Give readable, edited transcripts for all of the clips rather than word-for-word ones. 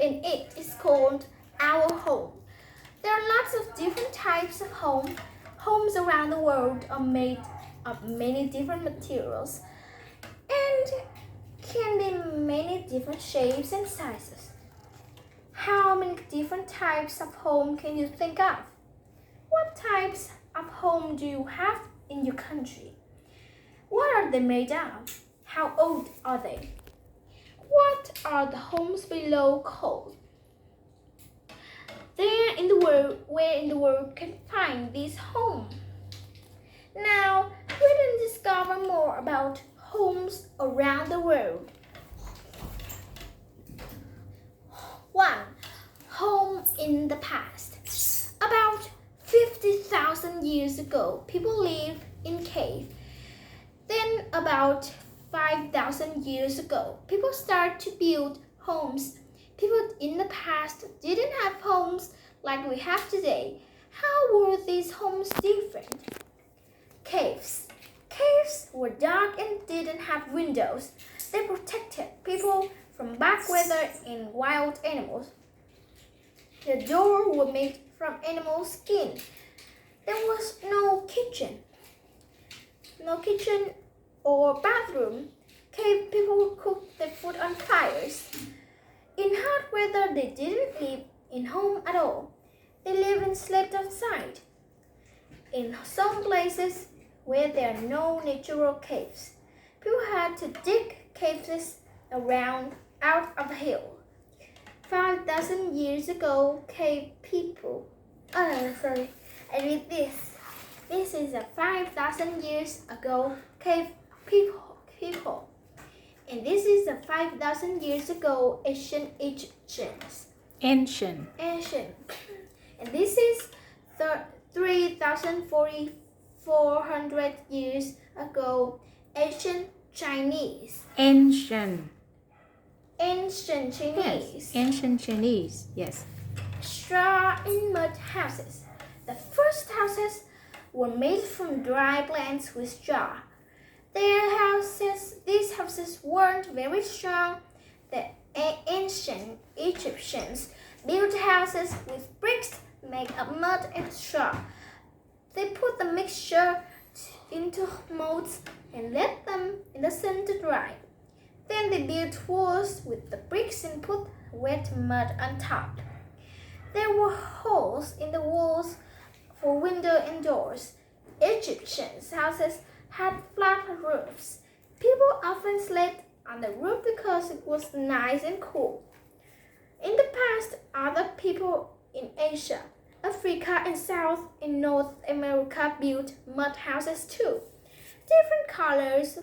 in it is called our home. There are lots of different types of home. Homes around the world are made of many different materials and can be many different shapes and sizes. How many different types of home can you think of? What types of home do you have in your country? What are they made of? How old are they? What are the homes below called? Where in the world can find these homes? Now, we can discover more about homes around the world. 1. Home in the past. About 50,000 years ago, people lived in caves. Then about 5,000 years ago, people started to build homes. People in the past didn't have homes like we have today. How were these homes different? Caves. Caves were dark and didn't have windows. They protected people from bad weather and wild animals. The doors were made from animal skin. There was no kitchen or bathroom. Cave people would cook their food on fires. In hot weather, they didn't live in home at all. They lived and slept outside. In some places where there are no natural caves, people had to dig caves out of the hill. 5,000 years ago, cave people. I read this. This is a 5,000 years ago cave people. And this is a 5,000 years ago ancient Egyptians. Ancient. And this is 3,400 years ago ancient Chinese. Ancient Chinese. Yes. Ancient Chinese. Yes. Straw and mud houses. The first houses were made from dry plants with straw. These houses weren't very strong. The ancient Egyptians built houses with bricks made of mud and straw. They put the mixture into molds and let them in the sun to dry. Then they built walls with the bricks and put wet mud on top. There were holes in the walls for windows and doors. Egyptian houses had flat roofs. People often slept on the roof because it was nice and cool. In the past, other people in Asia, Africa, and South and North America built mud houses too. Different colors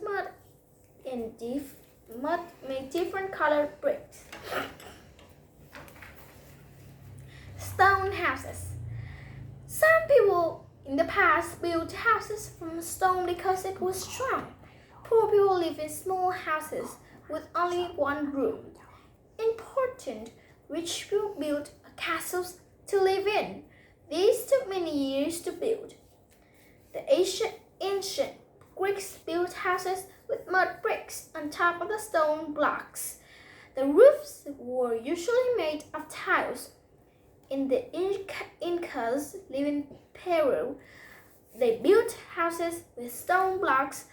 mud made different colored bricks. Stone houses. Some people in the past built houses from stone because it was strong. Poor people live in small houses with only one room. Important rich people built castles to live in. These took many years to build. The ancient Greeks built houses with mud bricks on top of the stone blocks. The roofs were usually made of tiles. In the Incas living in Peru, they built houses with stone blocks.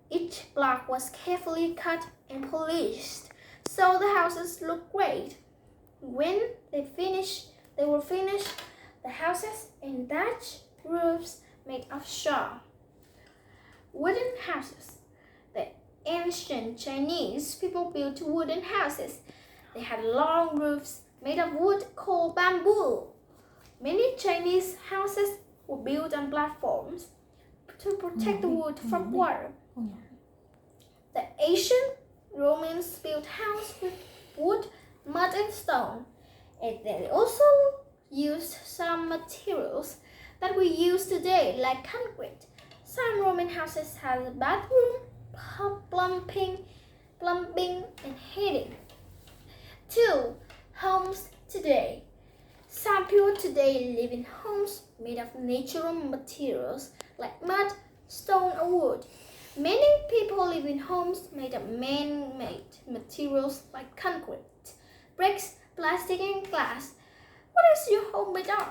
Each block was carefully cut and polished, so the houses looked great. When they were finished, the houses in thatch roofs made of straw. Wooden houses. The ancient Chinese people built wooden houses. They had long roofs made of wood called bamboo. Many Chinese houses were built on platforms to protect the wood from water. The ancient Romans built houses with wood, mud, and stone, and they also used some materials that we use today, like concrete. Some Roman houses had a bathroom, plumbing, and heating. 2. Homes today. Some people today live in homes made of natural materials like mud, stone, or wood. Many people live in homes made of man-made materials like concrete, bricks, plastic and glass. What is your home made of?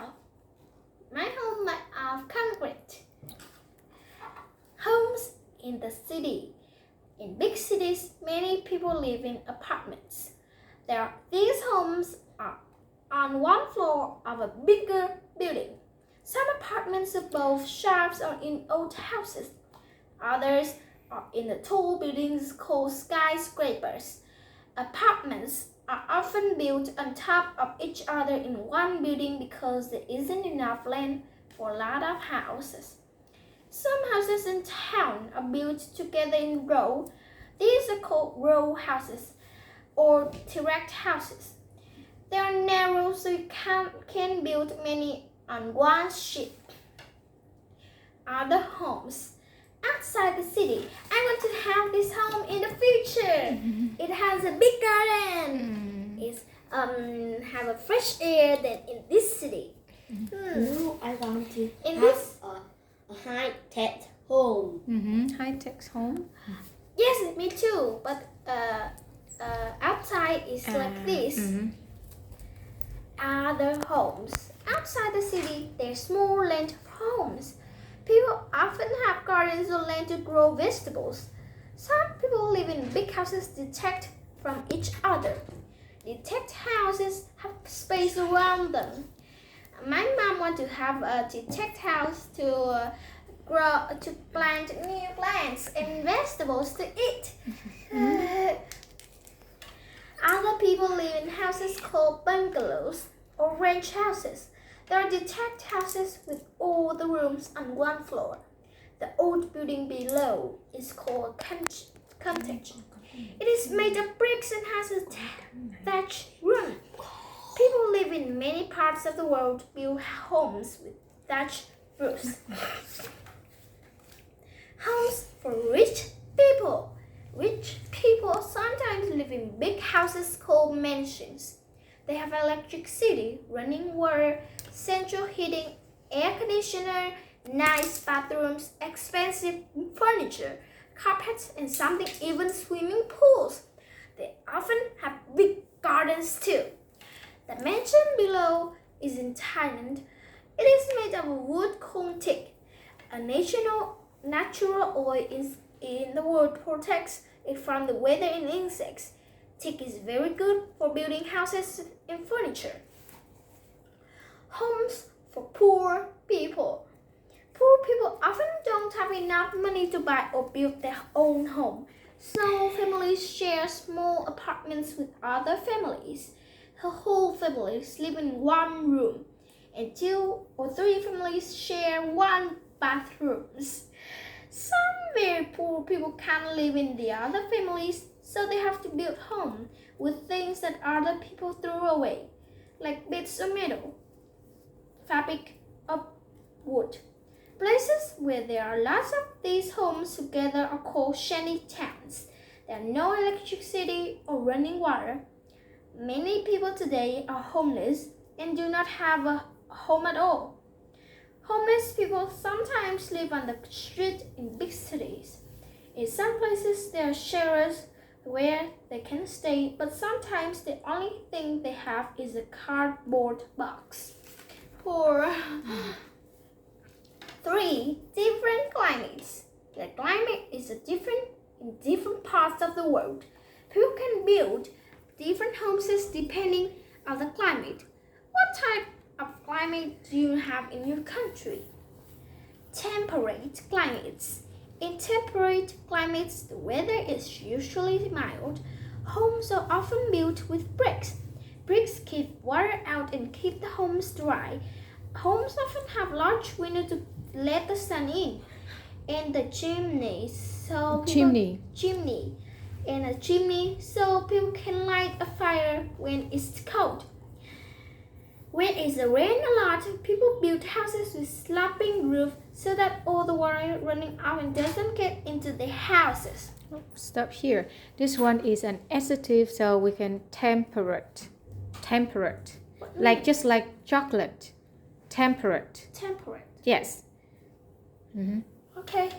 My home made of concrete. Homes in the city. In big cities, many people live in apartments. These homes are on one floor of a bigger building. Some apartments are both shops or in old houses. Others are in the tall buildings called skyscrapers. Apartments are often built on top of each other in one building because there isn't enough land for a lot of houses. Some houses in town are built together in rows. These are called row houses or terraced houses. They are narrow so you can build many on one sheet. Other homes outside the city. I want to have this home in the future. It has a big garden. It's have a fresh air than in this city. No, I want to In have this- a high-tech home. High-tech home. Yes, me too. But outside is like this. Other homes outside the city, there's small land of homes. People often have gardens or land to grow vegetables. Some people live in big houses detached from each other. Detached houses have space around them. My mom wants to have a detached house to plant new plants and vegetables to eat. Other people live in houses called bungalows or ranch houses. They are detached houses with all the rooms on one floor. The old building below is called cottage. It is made of bricks and has a thatched roof. People live in many parts of the world build homes with thatched roofs. Homes for rich people. Rich people sometimes live in big houses called mansions. They have electricity, running water, central heating, air conditioner, nice bathrooms, expensive furniture, carpets, and something even swimming pools. They often have big gardens too. The mansion below is in Thailand. It is made of wood called teak. A natural oil in the world protects it from the weather and insects. Teak is very good for building houses and furniture. Homes for poor people. Poor people often don't have enough money to buy or build their own home. So families share small apartments with other families. The whole family sleep in one room, and 2 or 3 families share one bathroom. Some very poor people can't live in the other families, so they have to build home with things that other people throw away, like bits of metal, fabric, or wood. Places where there are lots of these homes together are called shanty towns. There are no electricity or running water. Many people today are homeless and do not have a home at all. Homeless people sometimes live on the street in big cities. In some places there are shelters where they can stay, but sometimes the only thing they have is a cardboard box. 3. Different climates. The climate is different in different parts of the world. People can build different homes depending on the climate. What type of climate do you have in your country? Temperate climates. In temperate climates, the weather is usually mild. Homes are often built with bricks. Bricks keep water out and keep the homes dry. Homes often have large windows to let the sun in, and the chimney so people can light a fire when it's cold. When it's rained a lot, people build houses with sloping roofs so that all the water running out and doesn't get into the houses. Stop here. This one is an adjective, so we can temperate. Like just like chocolate. Temperate. Temperate. Yes. Okay.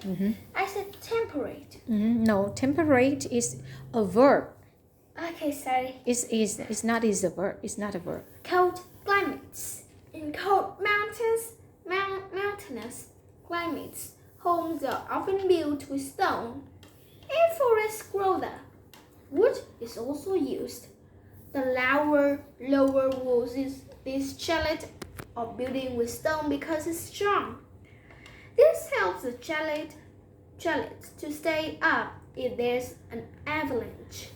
I said temperate. No, temperate is a verb. Okay, sorry. It's not is a verb. It's not a verb. Cold climates. In cold mountainous climates, homes are often built with stone. And forests grow there. Wood is also used. The lower walls is this chalet or building with stone because it's strong. This helps the chalet to stay up if there's an avalanche.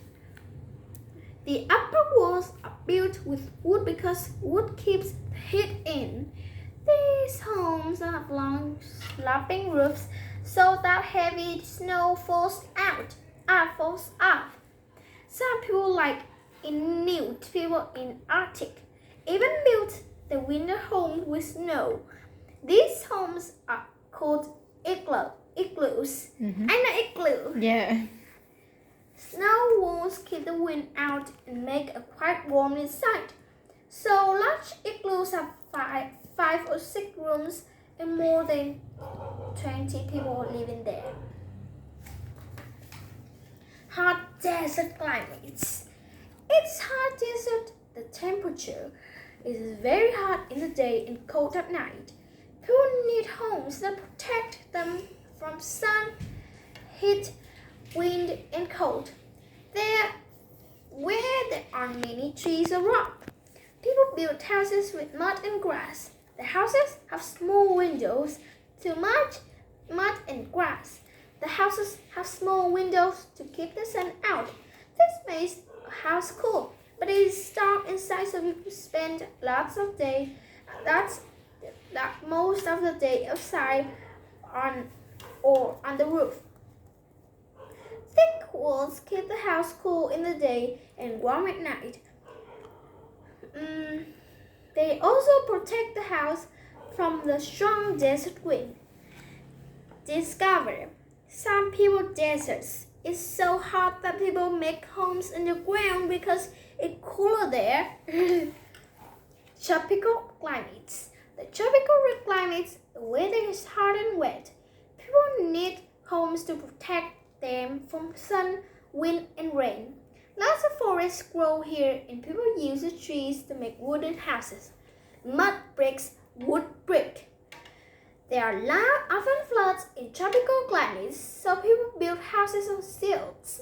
The upper walls are built with wood because wood keeps the heat in. These homes have long sloping roofs so that heavy snow falls off. Some people like Inuit people in Arctic even built the winter home with snow. These homes are called igloos. Mm-hmm. I know igloo. Yeah. Snow walls keep the wind out and make it quite warm inside. So large igloos have five or six rooms and more than 20 people living there. Hot desert climates. It's hot desert. The temperature is very hot in the day and cold at night. People need homes that protect them from sun, heat, wind, and cold. Where there are many trees or rock, people build houses with mud and grass. The houses have small windows to mud and grass. The houses have small windows to keep the sun out. This makes a house cool, but it is dark inside, so people spend most of the day outside on the roof. Thick walls keep the house cool in the day and warm at night. They also protect the house from the strong desert wind. Discover. Some people deserts. It's so hot that people make homes underground because it's cooler there. Tropical climates. The tropical climates, the weather is hot and wet. People need homes to protect them from sun, wind, and rain. Lots of forests grow here, and people use the trees to make wooden houses. Mud bricks, wood brick. There are often floods in tropical climates, so people build houses on stilts.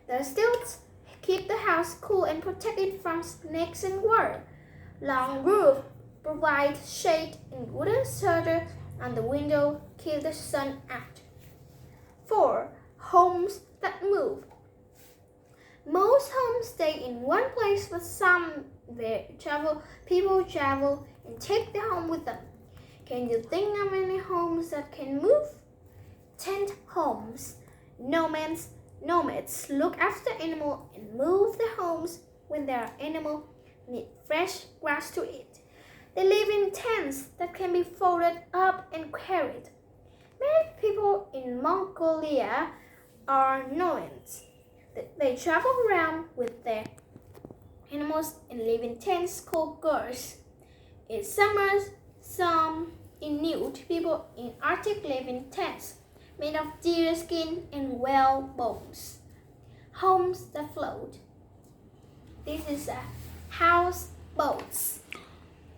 The stilts keep the house cool and protect it from snakes and water. Long roofs provide shade, and wooden shutters on the window keep the sun out. 4. Homes that move. Most homes stay in one place, but some people travel and take their home with them. Can you think of any homes that can move? Tent homes. Nomads look after animals and move their homes when their animals need fresh grass to eat. They live in tents that can be folded up and carried. Many people in Mongolia are nomads. They travel around with their animals and live in tents called gurs. In summer, some Inuit people in Arctic live in tents made of deer skin and whale bones. Homes that float. This is a houseboats.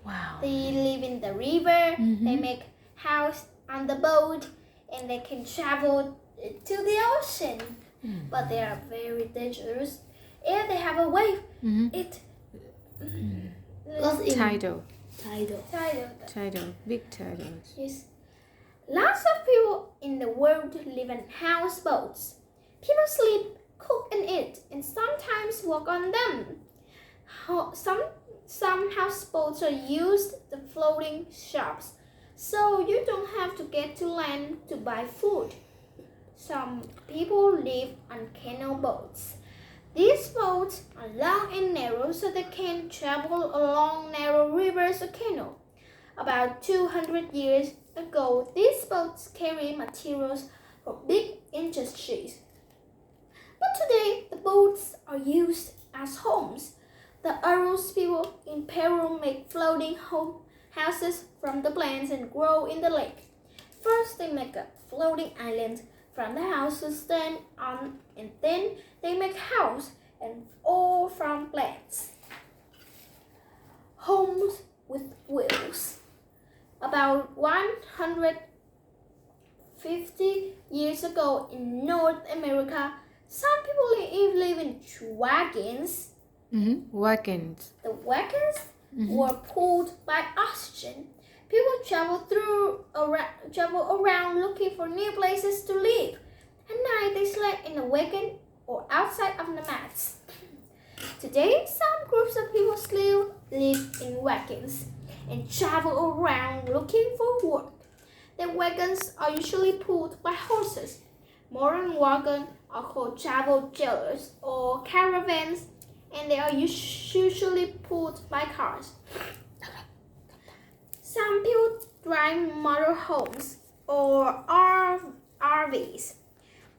Wow. They live in the river. Mm-hmm. They make house on the boat, and they can travel to the ocean. Mm. But they are very dangerous. If they have a wave, it Goes in Tidal. Big tidals. Yes. Lots of people in the world live in houseboats. People sleep, cook, and eat, and sometimes walk on them. Some houseboats are used as floating shops, so you don't have to get to land to buy food. Some people live on canal boats. These boats are long and narrow, so they can travel along narrow rivers or canals. About 200 years ago, these boats carry materials for big industries. But today, the boats are used as homes. The Aros people in Peru make floating houses from the plants and grow in the lake. First, they make a floating island from the house to stand on, and then they make house and all from plants. Homes with wheels. About 150 years ago in North America, some people live in wagons. Wagons. The wagons were pulled by oxygen. People travel around looking for new places to live. At night, they slept in a wagon or outside on the mats. Today, some groups of people still live in wagons and travel around looking for work. The wagons are usually pulled by horses. Modern wagons are called travel trailers or caravans, and they are usually pulled by cars. Some people drive motorhomes or RVs.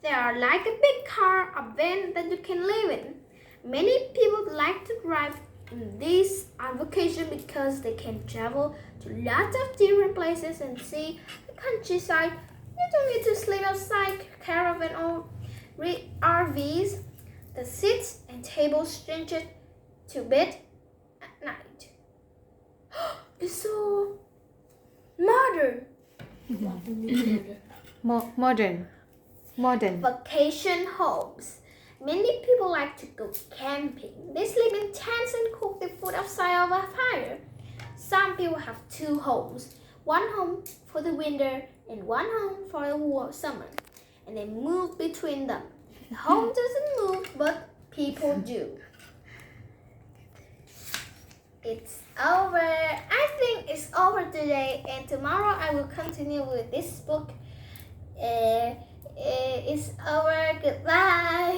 They are like a big car or van that you can live in. Many people like to drive in these on vacation because they can travel to lots of different places and see the countryside. You don't need to sleep outside caravan or RVs. The seats and tables change to bed at night. It's so modern. Modern. Vacation homes. Many people like to go camping. They sleep in tents and cook their food outside of a fire. Some people have two homes, one home for the winter and one home for the summer, and they move between them. The home doesn't move, but people do. It's over. I think it's over today, and tomorrow I will continue with this book. It's over. Goodbye.